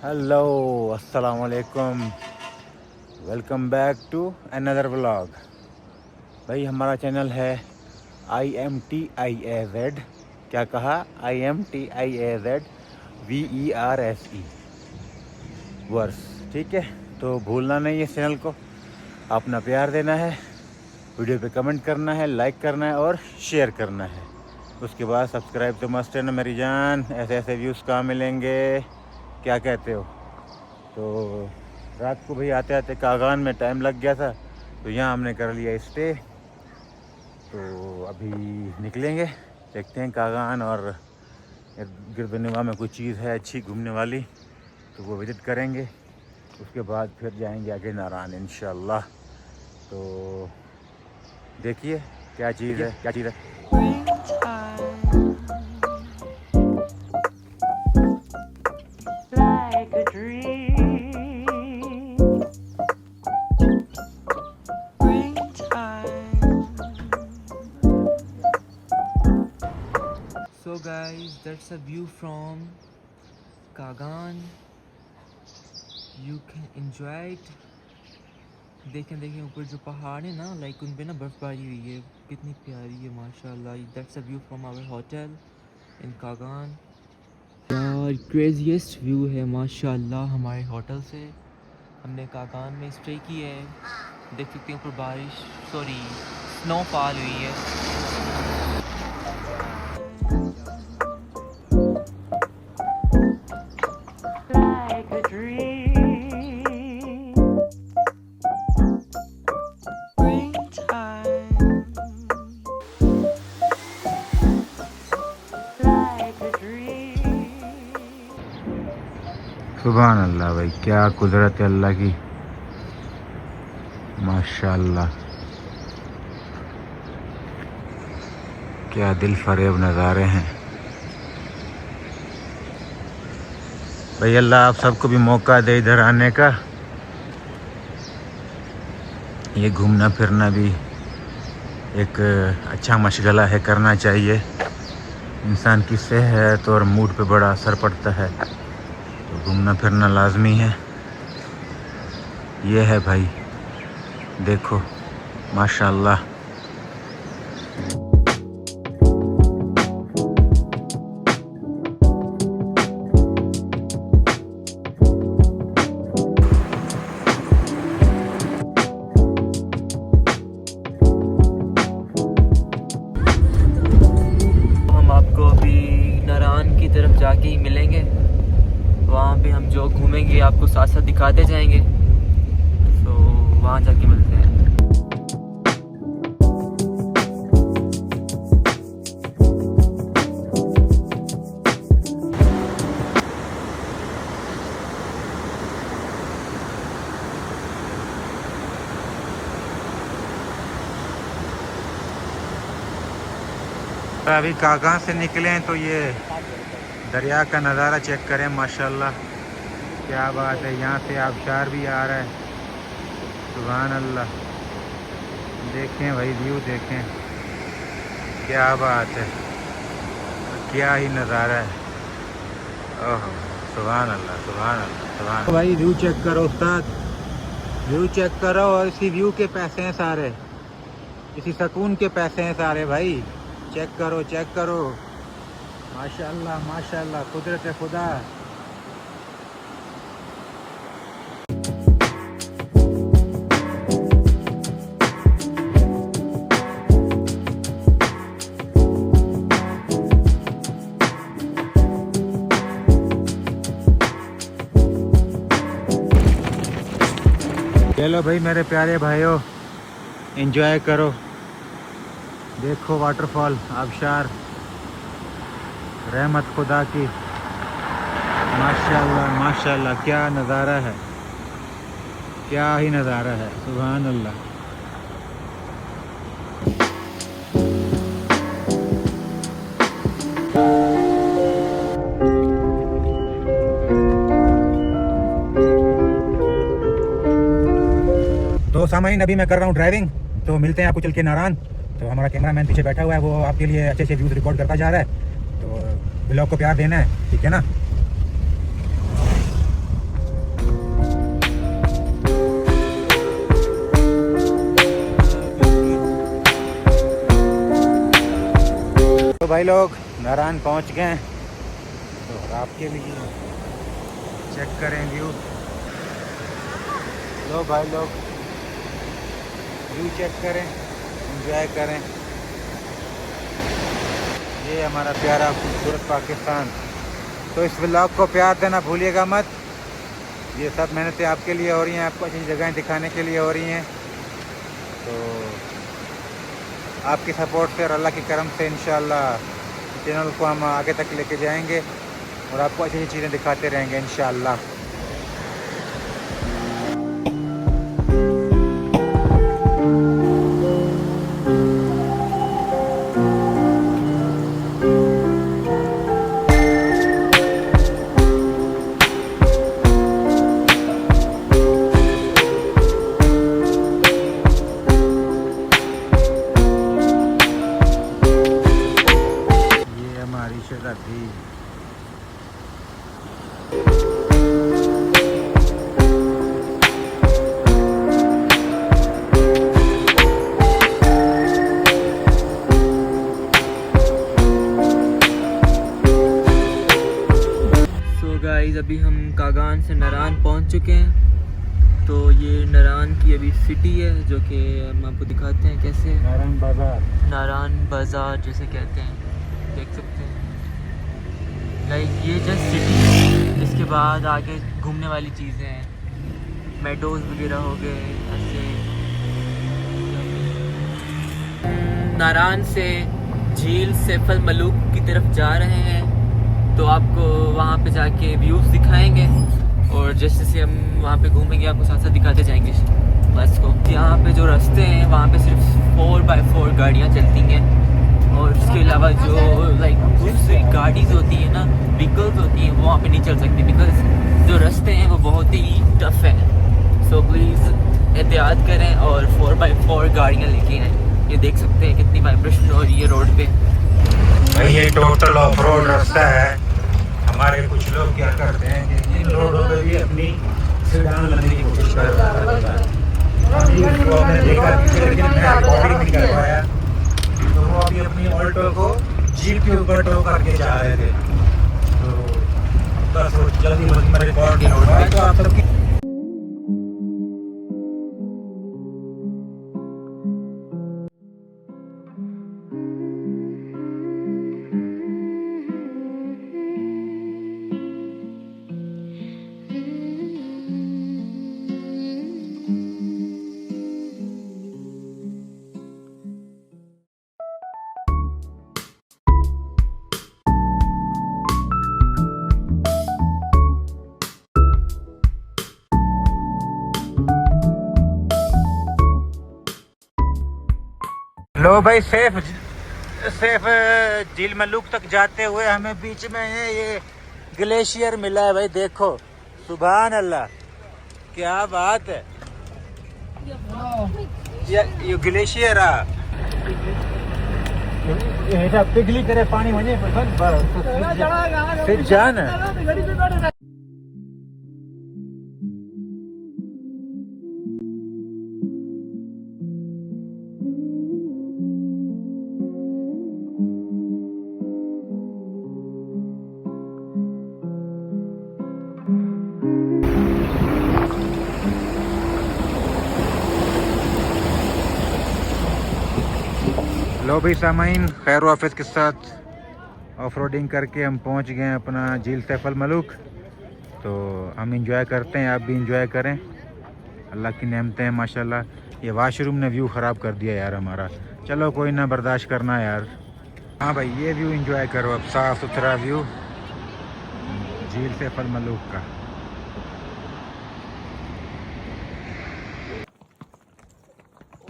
Hello अस्सलाम वालेकुम। Welcome back to another vlog. भाई हमारा चैनल है IMTIAZ। क्या कहा? IMTIAZ VERSE verse. ठीक है, तो भूलना नहीं है इस चैनल को, अपना प्यार देना है, वीडियो पे कमेंट करना है, लाइक करना है और शेयर करना है। उसके बाद सब्सक्राइब तो मस्ट है ना मेरी जान। ऐसे ऐसे व्यूज़ कहाँ मिलेंगे, क्या कहते हो? तो रात को भाई आते आते कागान में टाइम लग गया था, तो यहाँ हमने कर लिया स्टे। तो अभी निकलेंगे, देखते हैं कागान और गिरदनवा में कोई चीज़ है अच्छी घूमने वाली तो वो विज़िट करेंगे। उसके बाद फिर जाएंगे आगे नारायण इंशाल्लाह। तो देखिए क्या चीज़ है, क्या चीज़ है। Like a dream. So guys, that's a view from Kagan. You can enjoy it. देखें ऊपर जो पहाड़ है ना, लाइक उन पे ना बर्फबारी हुई है, कितनी प्यारी है माशाल्लाह। That's a view from our hotel in Kaghan. यार क्रेजीएस्ट व्यू है माशाल्लाह हमारे होटल से। हमने कागान में स्टे किया है, देख सकते हैं ऊपर स्नोफॉल हुई है। Like a dream. Like a dream. सुभान अल्लाह भाई, क्या कुदरत है अल्लाह की, माशाल्लाह। क्या दिल फरेब नज़ारे हैं भाई। अल्लाह आप सबको भी मौका दे इधर आने का। ये घूमना फिरना भी एक अच्छा मशगला है, करना चाहिए। इंसान की सेहत और मूड पे बड़ा असर पड़ता है, तो घूमना फिरना लाजमी है। ये है भाई, देखो माशाल्लाह। हम आपको अभी नारायण की तरफ जाके ही मिलेंगे। वहाँ पे हम जो घूमेंगे आपको साथ साथ दिखाते जाएंगे, तो वहाँ जाके मिलते हैं। अभी कागान से निकले हैं तो ये दरिया का नज़ारा चेक करें, माशाल्लाह क्या बात है। यहाँ से आबशार भी आ रहा है, सुभान अल्लाह। देखें भाई, व्यू देखें, क्या बात है, क्या ही नज़ारा है। ओह सुभान अल्लाह, सुभान अल्लाह, सुभान। भाई व्यू चेक करो उस्ताद, व्यू चेक करो। और इसी व्यू के पैसे हैं सारे, इसी सुकून के पैसे हैं सारे भाई। चेक करो, चेक करो, माशाल्लाह माशाल्लाह, कुदरत खुदा। चलो भाई मेरे प्यारे भाइयों, एंजॉय करो। देखो वाटरफॉल, आबशार, रहमत खुदा की, माशाल्लाह माशाल्लाह। क्या नज़ारा है, क्या ही नज़ारा है, सुभान अल्लाह। तो सामाइन अभी मैं कर रहा हूँ ड्राइविंग, तो मिलते हैं आपको चल के नारायण। तो हमारा कैमरामैन पीछे बैठा हुआ है, वो आपके लिए अच्छे अच्छे व्यूज़ रिकॉर्ड करता जा रहा है। तो ब्लॉग को प्यार देना है, ठीक है ना। तो भाई लोग नारायण पहुंच गए हैं, तो आपके लिए चेक करें व्यू। लो भाई लोग व्यू चेक करें, एंजॉय करें। ये हमारा प्यारा खूबसूरत पाकिस्तान। तो इस व्लॉग को प्यार देना भूलिएगा मत। ये सब मेहनतें आपके लिए हो रही हैं, आपको अच्छी जगहें दिखाने के लिए हो रही हैं। तो आपकी सपोर्ट से और अल्लाह की करम से इंशाअल्लाह चैनल को हम आगे तक लेके जाएंगे और आपको अच्छी अच्छी चीज़ें दिखाते रहेंगे इंशाअल्लाह। ये हमारी शहजादी। सो गाइस अभी हम कागान से नारायण पहुंच चुके हैं। तो ये नारायण की अभी सिटी है जो कि हम आपको दिखाते हैं कैसे है। नारायण बाजार। नारायण बाज़ार जैसे कहते हैं, देख सकते हैं। लाइक ये जस्ट सिटी है, इसके बाद आगे घूमने वाली चीज़ें हैं, मेडोज़ वगैरह हो गए ऐसे। नारायण से झील सैफल मलूक की तरफ जा रहे हैं, तो आपको वहाँ पे जाके व्यूज़ दिखाएंगे और जैसे जैसे हम वहाँ पे घूमेंगे आपको साथ साथ दिखाते जाएंगे बस को। यहाँ पे जो रास्ते हैं वहाँ पे सिर्फ 4x4 गाड़ियाँ चलती हैं और उसके अलावा जो लाइक दूसरी गाड़ीज होती है ना, व्हीकल्स होती हैं, वो वहाँ पे नहीं चल सकती बिकॉज जो रास्ते हैं वो बहुत ही टफ है। सो प्लीज़ एहतियात करें और 4x4 गाड़ियाँ लेके आएँ। ये देख सकते हैं कितनी वाइब्रेशन हो रही है रोड पे। भाई ये टोटल ऑफ रोड रास्ता है। हमारे कुछ लोग क्या करते हैं कि इन रोडों पे भी अपनी सीढ़ान लाने की कोशिश कर रहे हैं। अभी उसको हमने देखा कि लेकिन मैं रिकॉर्डिंग नहीं कर पाया, तो वो अभी अपनी ऑल्टो को जीप के ऊपर टो करके जा रहे थे। तो बस वो जल्दी मैं रिकॉर्ड नहीं हो पाया। तो आप सबकी लो भाई सेफ झील मलूक तक जाते हुए हमें बीच में ये ग्लेशियर मिला है। भाई देखो, सुभान अल्लाह, क्या बात है। ये ग्लेशियर पिघली करे पानी वने फिर जान। लो भाई सामाइन, खैर वाफिज के साथ ऑफ रोडिंग करके हम पहुंच गए हैं अपना झील सैफल मलूक। तो हम इंजॉय करते हैं, आप भी इंजॉय करें। अल्लाह की नेमतें हैं माशाल्लाह। ये वाशरूम ने व्यू ख़राब कर दिया यार हमारा। चलो कोई ना, बर्दाश्त करना यार। हाँ भाई ये व्यू इंजॉय करो अब, साफ़ सुथरा व्यू झील सैफल मलूक का।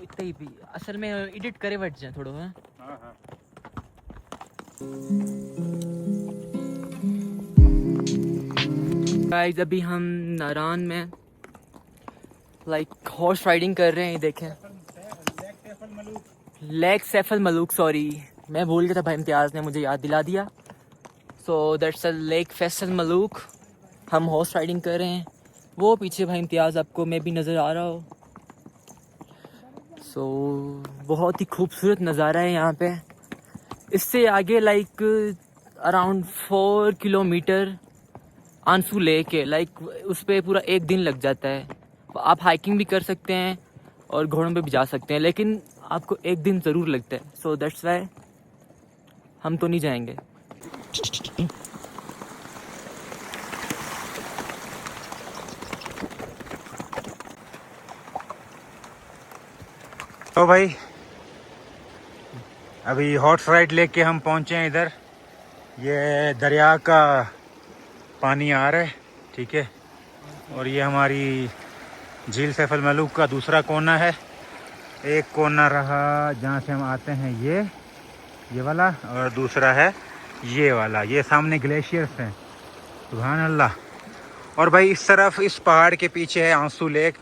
इतना ही भी असल में एडिट करे बैठ जाए थोड़ा। हाँ गाइस अभी हम नारायण में लाइक हॉर्स राइडिंग कर रहे हैं। देखें लेक सैफल मलूक, सॉरी मैं भूल गया था, भाई इम्तियाज़ ने मुझे याद दिला दिया। सो दैट्स अ लेक फैसल मलूक। हम हॉर्स राइडिंग कर रहे हैं। वो पीछे भाई इम्तियाज़ आपको में भी नज़र आ रहा हो। सो बहुत ही खूबसूरत नज़ारा है यहाँ पे। इससे आगे लाइक अराउंड 4 किलोमीटर आंसू लेक है, लाइक उस पर पूरा एक दिन लग जाता है। आप हाइकिंग भी कर सकते हैं और घोड़ों पे भी जा सकते हैं, लेकिन आपको एक दिन ज़रूर लगता है। सो दैट्स वाई हम तो नहीं जाएंगे। तो भाई अभी हॉर्स राइड लेके हम पहुंचे हैं इधर। ये दरिया का पानी आ रहा है, ठीक है। और ये हमारी झील सैफ अल मलूक का दूसरा कोना है। एक कोना रहा जहाँ से हम आते हैं ये वाला, और दूसरा है ये वाला। ये सामने ग्लेशियर्स हैं, सुभान अल्लाह। और भाई इस तरफ इस पहाड़ के पीछे है आंसू लेक,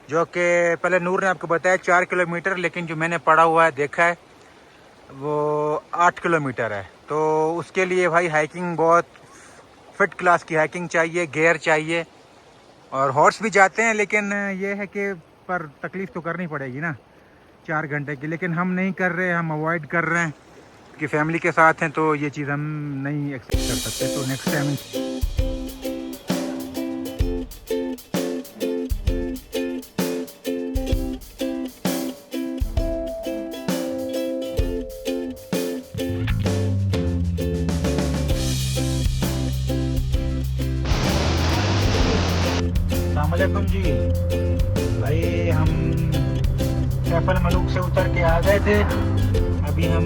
जो कि पहले नूर ने आपको बताया 4 किलोमीटर, लेकिन जो मैंने पढ़ा हुआ है देखा है वो 8 किलोमीटर है। तो उसके लिए भाई हाइकिंग बहुत फिट क्लास की हाइकिंग चाहिए, गियर चाहिए। और हॉर्स भी जाते हैं, लेकिन ये है कि पर तकलीफ़ तो करनी पड़ेगी ना 4 घंटे की। लेकिन हम नहीं कर रहे, हम अवॉइड कर रहे हैं कि फैमिली के साथ हैं तो ये चीज़ हम नहीं एक्सेप्ट कर सकते। तो नेक्स्ट टाइम अस्सलामुअलैकुम जी। भाई हम सैफ अल मलूक से उतर के आ गए थे। अभी हम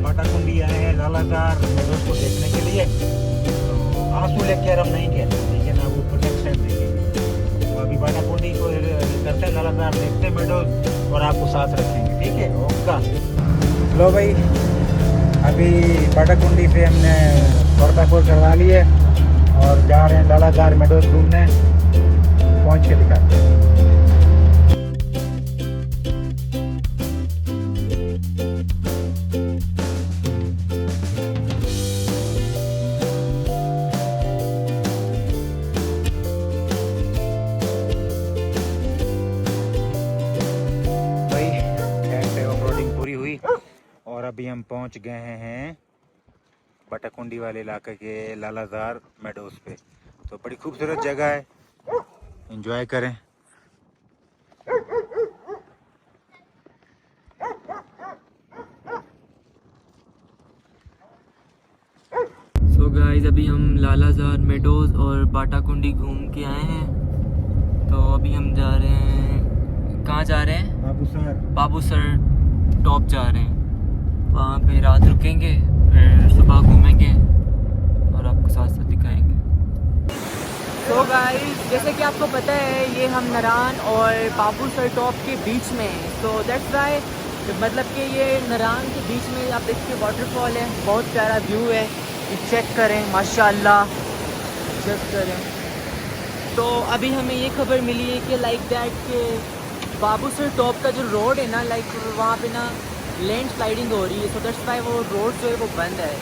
बाटाकुंडी आए हैं लालाजार मेडोज को देखने के लिए। तो आंसू लेके हम नहीं गए, लेकिन अब वो नेक्स्ट टाइम देखेंगे। तो अभी बाटाकुंडी को करते हैं, लालाजार देखते हैं मेडोज, और आपको साथ रखेंगे, ठीक है। ओका लो भाई, अभी बाटाकुंडी से हमने गोरखपुर करवा लिए और जा रहे हैं लालाजार मेडोज घूमने। पहुंच के दिखाते हैं। भाई ऐसे ऑफरोडिंग पूरी हुई और अभी हम पहुंच गए हैं बाटाकुंडी वाले इलाके के लालाजार मेडोज पे। तो बड़ी खूबसूरत जगह है, एंजॉय करें। सो गाइस अभी हम लालाजार मेडोज और बाटाकुंडी घूम के आए हैं। तो अभी हम जा रहे हैं, कहाँ जा रहे हैं? बाबूसर टॉप जा रहे हैं। वहाँ पे रात रुकेंगे, फिर सुबह घूमेंगे और आपको साथ साथ दिखाएंगे। तो गाइस जैसे कि आपको पता है ये हम नरान और बाबूसर टॉप के बीच में हैं। तो दैट्स वाई मतलब कि ये नरान के बीच में आप देखिए वाटरफॉल है, बहुत प्यारा व्यू है, चेक करें माशाल्लाह, चेक करें। तो अभी हमें ये खबर मिली है कि लाइक दैट के बाबूसर टॉप का जो रोड है ना, लाइक वहाँ पे ना लैंड स्लाइडिंग हो रही है। सो दैट्स वाई वो रोड जो है वो बंद है।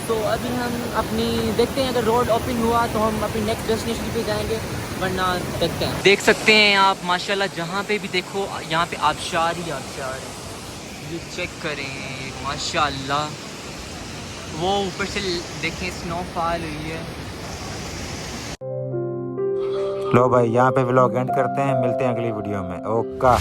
तो अभी हम अपनी देखते हैं, अगर रोड ओपन हुआ तो हम अपनी नेक्स्ट डेस्टिनेशन पे जाएंगे, वरना देखते हैं। देख सकते हैं आप माशाल्लाह, जहाँ पे भी देखो यहाँ पे आबशार ही आबशार है। ये चेक करें माशाल्लाह, वो ऊपर से देखें स्नोफॉल हुई है। लो भाई यहाँ पे व्लॉग एंड करते हैं, मिलते हैं अगली वीडियो में। ओका।